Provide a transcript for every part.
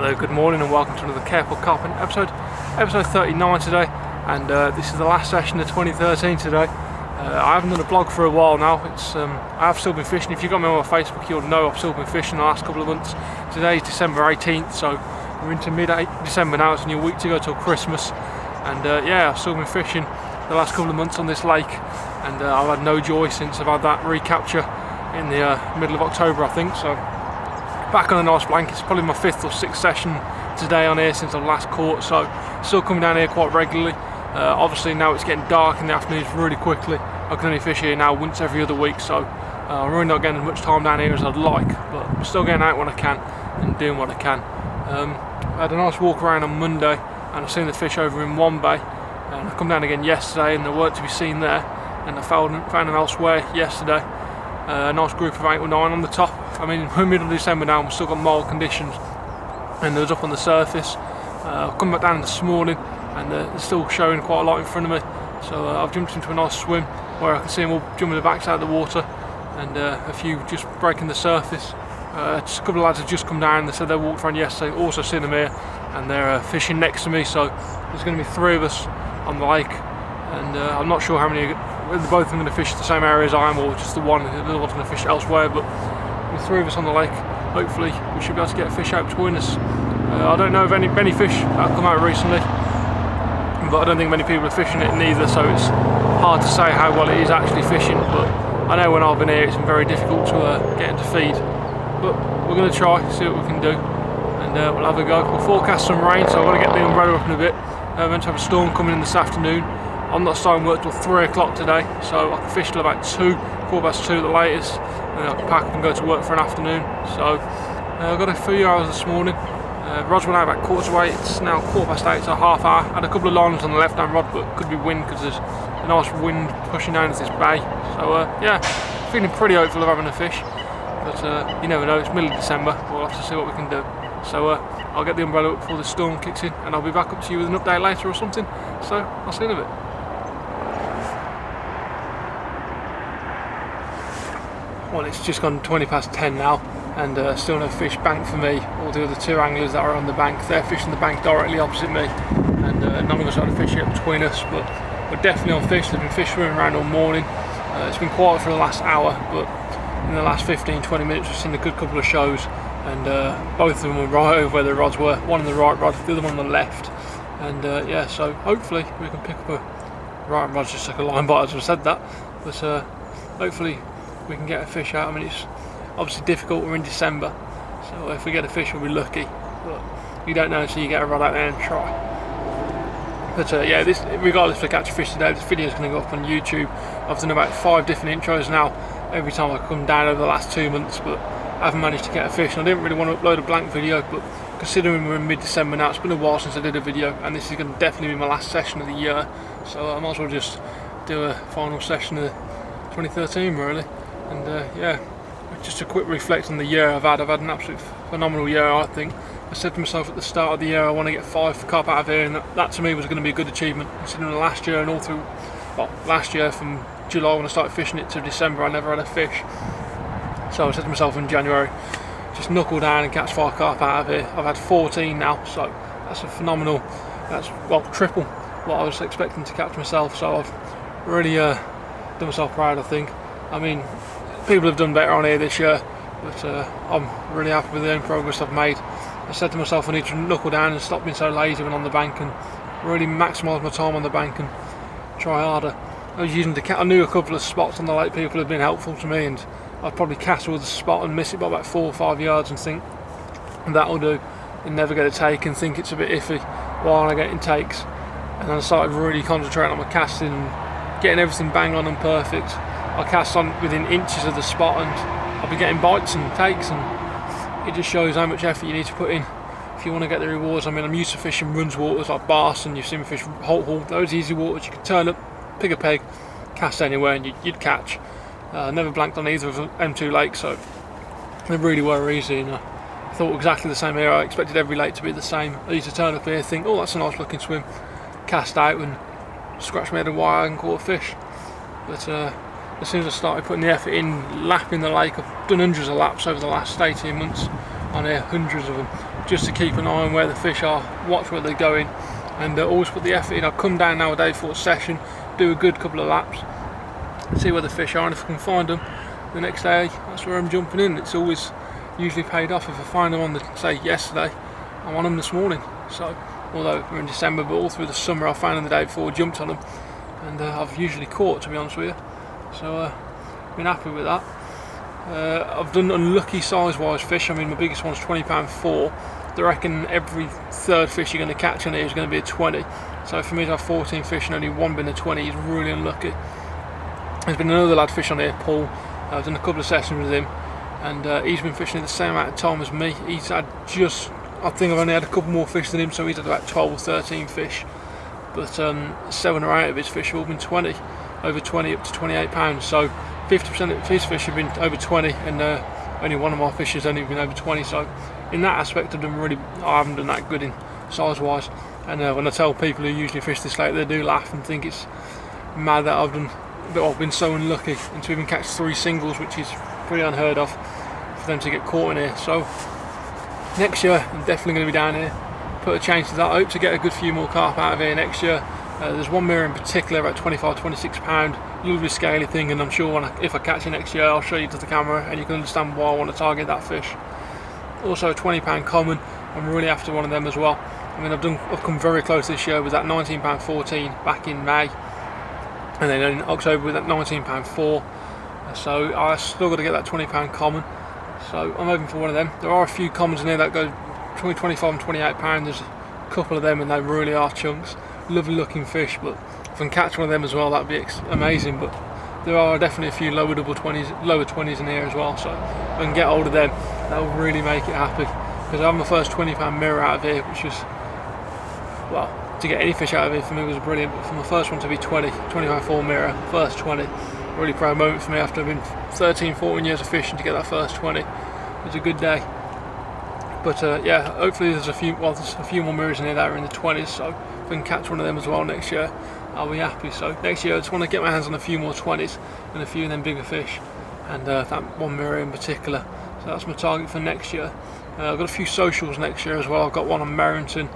Hello, good morning and welcome to another Careful Carping episode 39 today, and this is the last session of 2013 today. I haven't done a vlog for a while now. I have still been fishing. If you got me on my Facebook, you'll know I've still been fishing the last couple of months. Today is December 18th, so we're into mid-December now. It's only a week to go till Christmas, and yeah, I've still been fishing the last couple of months on this lake, and I've had no joy since I've had that recapture in the middle of October, I think. So back on a nice blanket. It's probably my 5th or 6th session today on here since I've last caught, so still coming down here quite regularly. Obviously now it's getting dark in the afternoons really quickly. I can only fish here now once every other week, so I'm really not getting as much time down here as I'd like, but I'm still getting out when I can and doing what I can. I had a nice walk around on Monday and I've seen the fish over in one bay, and I come down again yesterday and there weren't to be seen there, and I found them elsewhere yesterday. A nice group of 8 or 9 on the top. I mean, we're middle of December now, we've still got mild conditions, and there was up on the surface. I've come back down this morning and they're still showing quite a lot in front of me, so I've jumped into a nice swim where I can see them all jumping the backs out of the water, and a few just breaking the surface. Just a couple of lads have just come down. They said they walked around yesterday, also seen them here, and they're fishing next to me, so there's going to be 3 of us on the lake, and I'm not sure how many, whether both of them are going to fish the same area as I am or just the other one's going to fish elsewhere, but with 3 of us on the lake, hopefully we should be able to get a fish out between us. I don't know of any fish that have come out recently, but I don't think many people are fishing it neither, so it's hard to say how well it is actually fishing. But I know when I've been here it's been very difficult to get into feed, but we're going to try, see what we can do, and we'll have a go. We'll forecast some rain, so I want to get the umbrella up in a bit. We're meant to have a storm coming in this afternoon. I'm not starting work till 3 o'clock today, so I can fish till about 2, 2:15 at the latest, and then I can pack up and go to work for an afternoon. So I've got a few hours this morning. Rods went out about 8:15, it's now 8:15, so half hour. Had a couple of liners on the left hand rod, but could be wind because there's a nice wind pushing down into this bay. So yeah, feeling pretty hopeful of having a fish, but you never know, it's middle of December, we'll have to see what we can do. So I'll get the umbrella up before the storm kicks in, and I'll be back up to you with an update later or something. So I'll see you in a bit. Well, it's just gone 10 now, and still no fish banked for me. All the other 2 anglers that are on the bank, they're fishing the bank directly opposite me, and none of us had a fish yet between us, but we're definitely on fish. There's been fish swimming around all morning. It's been quiet for the last hour, but in the last 15-20 minutes we've seen a good couple of shows, and both of them were right over where the rods were. One on the right rod, the other one on the left, and yeah, so hopefully we can pick up a right rod, just like a line bite as I said that, but hopefully we can get a fish out. I mean, it's obviously difficult, we're in December, so if we get a fish we'll be lucky, but you don't know until you get a rod out there and try. But yeah, regardless if I catch a fish today, this video is going to go up on YouTube. I've done about 5 different intros now every time I come down over the last 2 months, but I haven't managed to get a fish, and I didn't really want to upload a blank video, but considering we're in mid-December now, it's been a while since I did a video, and this is going to definitely be my last session of the year, so I might as well just do a final session of 2013 really. And yeah, just a quick reflect on the year I've had an absolute phenomenal year, I think. I said to myself at the start of the year I want to get 5 carp out of here, and that to me was going to be a good achievement, considering last year and all through, well, last year from July when I started fishing it to December I never had a fish. So I said to myself in January, just knuckle down and catch 5 carp out of here. I've had 14 now, so that's a phenomenal, that's, well, triple what I was expecting to catch myself, so I've really done myself proud, I think. I mean, people have done better on here this year, but I'm really happy with the own progress I've made. I said to myself I need to knuckle down and stop being so lazy when on the bank, and really maximise my time on the bank and try harder. I was using I knew a couple of spots on the lake people have been helpful to me, and I'd probably cast with a spot and miss it by about 4 or 5 yards and think that'll do, and never get a take and think it's a bit iffy while I get in takes. And then I started really concentrating on my casting and getting everything bang on and perfect. I cast on within inches of the spot, and I'll be getting bites and takes, and it just shows how much effort you need to put in if you want to get the rewards. I mean, I'm used to fishing runs waters like Bass, and you've seen me fish Holt Hall, those easy waters you could turn up, pick a peg, cast anywhere and you'd catch. I never blanked on either of them 2 lakes, so they really were easy, and I thought exactly the same here. I expected every lake to be the same. I used to turn up here, think, oh, that's a nice looking swim, cast out and scratch my head and wire and caught a fish. But as soon as I started putting the effort in, lapping the lake, I've done hundreds of laps over the last 18 months, on here, hundreds of them, just to keep an eye on where the fish are, watch where they're going, and always put the effort in. I'll come down nowadays for a session, do a good couple of laps, see where the fish are, and if I can find them the next day, that's where I'm jumping in. It's always usually paid off. If I find them on the, say yesterday, I'm on them this morning. So although we're in December, but all through the summer I found them the day before, jumped on them, and I've usually caught, to be honest with you. So been happy with that. I've done unlucky size-wise fish. I mean, my biggest one's £20.4. I reckon every third fish you're going to catch on here is going to be a 20. So for me to have 14 fish and only one being a 20 is really unlucky. There's been another lad fish on here, Paul. I've done a couple of sessions with him, and he's been fishing at the same amount of time as me. He's had just, I think I've only had a couple more fish than him, so he's had about 12 or 13 fish. But 7 or 8 of his fish have all been 20, over 20 up to £28. So 50% of his fish have been over 20, and only one of my fish has only been over 20. So in that aspect, I haven't done that good in size-wise. And when I tell people who usually fish this lake, they do laugh and think it's mad that I've been so unlucky, and to even catch 3 singles, which is pretty unheard of for them to get caught in here. So next year I'm definitely going to be down here, put a change to that. I hope to get a good few more carp out of here next year. There's one mirror in particular, about £25–26, lovely scaly thing, and I'm sure if I catch it next year, I'll show you to the camera and you can understand why I want to target that fish. Also a £20 common, I'm really after one of them as well. I mean, I've come very close this year with that £19.14 back in May, and then in October with that £19.4. So I still got to get that £20 common. So I'm hoping for one of them. There are a few commons in here that go between £25 and £28. There's a couple of them, and they really are chunks. Lovely looking fish, but if I can catch one of them as well, that'd be amazing. But there are definitely a few lower 20s in here as well. So if I can get hold of them, that will really make it happy. Because I have my first £20 mirror out of here, which was, well, to get any fish out of here for me was brilliant. But for my first one to be 25.4 mirror, first 20, really proud moment for me after I've been 13–14 years of fishing to get that first 20. It was a good day. But yeah, hopefully there's a few more mirrors in here that are in the 20s, so if I can catch one of them as well next year, I'll be happy. So next year I just want to get my hands on a few more 20s and a few of them bigger fish, and that one mirror in particular. So that's my target for next year. I've got a few socials next year as well. I've got one on Merrington,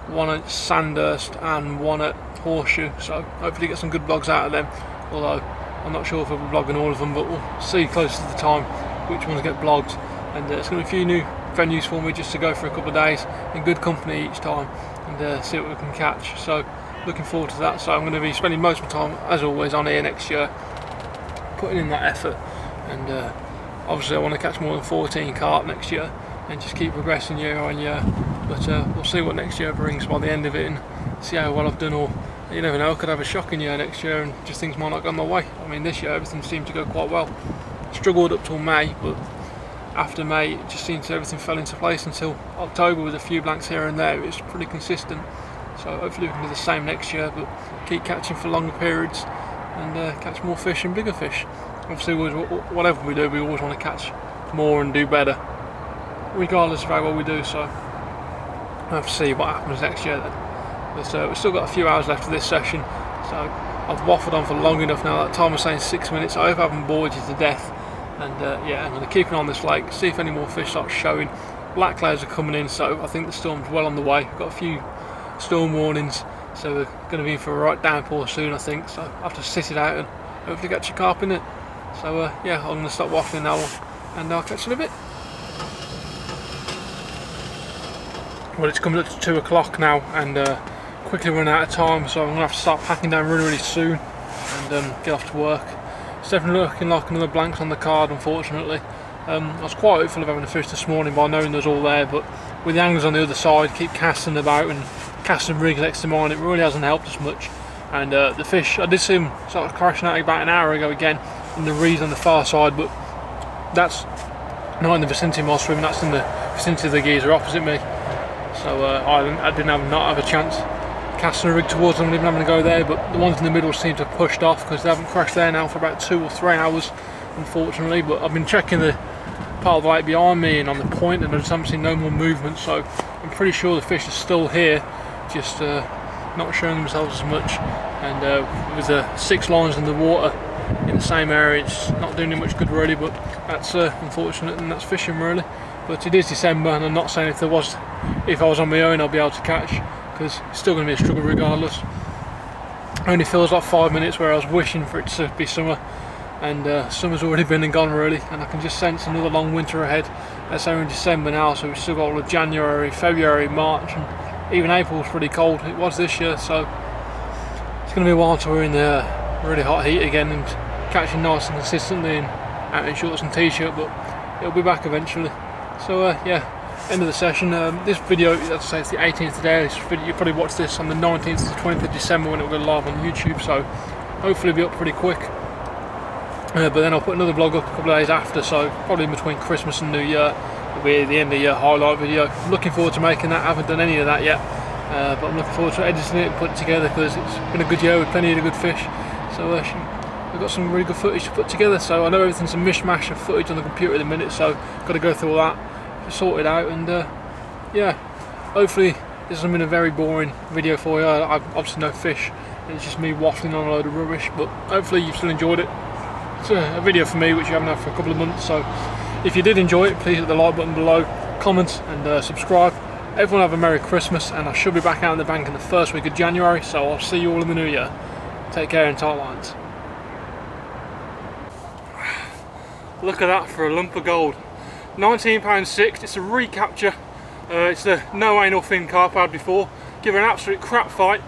one at Sandhurst, and one at Horseshoe, so hopefully get some good vlogs out of them, although I'm not sure if I'll be vlogging all of them, but we'll see close to the time which ones get vlogged. And it's going to be a few new venues for me just to go for a couple of days in good company each time, and see what we can catch. So looking forward to that. So I'm going to be spending most of my time, as always, on here next year, putting in that effort, and obviously I want to catch more than 14 carp next year and just keep progressing year on year. But we'll see what next year brings by the end of it, and see how well I've done. Or you never know, I could have a shocking year next year and just things might not go my way. I mean, this year everything seemed to go quite well. Struggled up till May, but after May it just seems everything fell into place until October with a few blanks here and there. It's pretty consistent, so hopefully we can do the same next year, but keep catching for longer periods and catch more fish and bigger fish. Obviously whatever we do, we always want to catch more and do better, regardless of how well we do. So we'll have to see what happens next year then. But we've still got a few hours left of this session, so I've waffled on for long enough now. That time was saying 6 minutes. I hope I haven't bored you to death. And yeah, I'm going to keep an eye on this lake, see if any more fish start showing. Black clouds are coming in, so I think the storm's well on the way. We've got a few storm warnings, so we're going to be in for a right downpour soon, I think. So I have to sit it out and hopefully catch a carp in it. So yeah, I'm going to stop waffling now, and I'll catch you in a bit. Well, it's coming up to 2 o'clock now, and quickly running out of time, so I'm going to have to start packing down really soon and get off to work. It's definitely looking like another blanks on the card, unfortunately. I was quite hopeful of having a fish this morning by knowing there's all there, but with the anglers on the other side keep casting about and casting rigs next to mine, it really hasn't helped us much. And the fish, I did see them sort of crashing out about an hour ago again in the reeds on the far side, but that's not in the vicinity of my swimming, that's in the vicinity of the geezer opposite me. So I didn't have a chance casting a rig towards them and even having to go there, but the ones in the middle seem to have pushed off because they haven't crashed there now for about 2 or 3 hours, unfortunately. But I've been checking the part of the lake behind me and on the point, and I just haven't seen no more movement, so I'm pretty sure the fish are still here, just not showing themselves as much. And with the 6 lines in the water in the same area, it's not doing much good really, but that's unfortunate, and that's fishing really. but it is December, and I'm not saying if I was on my own I'll be able to catch, because it's still going to be a struggle regardless. It only feels like 5 minutes where I was wishing for it to be summer, and summer's already been and gone really, and I can just sense another long winter ahead. Let's say we're in December now, so we've still got all of January, February, March, and even April's pretty cold. It was this year, so it's going to be a while till we're in the really hot heat again and catching nice and consistently and out in shorts and t-shirt, but it'll be back eventually. So yeah, end of the session. This video, as I say, it's the 18th today. This video, you probably watch this on the 19th to the 20th of December when it will go live on YouTube, so hopefully it'll be up pretty quick. But then I'll put another vlog up a couple of days after, so probably in between Christmas and New Year. It'll be the end of the year highlight video. I'm looking forward to making that. I haven't done any of that yet, but I'm looking forward to editing it and putting it together, because it's been a good year with plenty of good fish. So we've got some really good footage to put together. So I know everything's a mishmash of footage on the computer at the minute, so got to go through all that to sort it out. And yeah, hopefully this hasn't been a very boring video for you. I've obviously no fish, and it's just me waffling on a load of rubbish, but hopefully you've still enjoyed it. It's a video for me which you haven't had for a couple of months, so if you did enjoy it, please hit the like button below, comment and subscribe. Everyone have a Merry Christmas, and I should be back out in the bank in the first week of January, so I'll see you all in the new year. Take care and tight lines. Look at that for a lump of gold. £19.6, it's a recapture. It's the no anal fin carp I had before. Give her an absolute crap fight.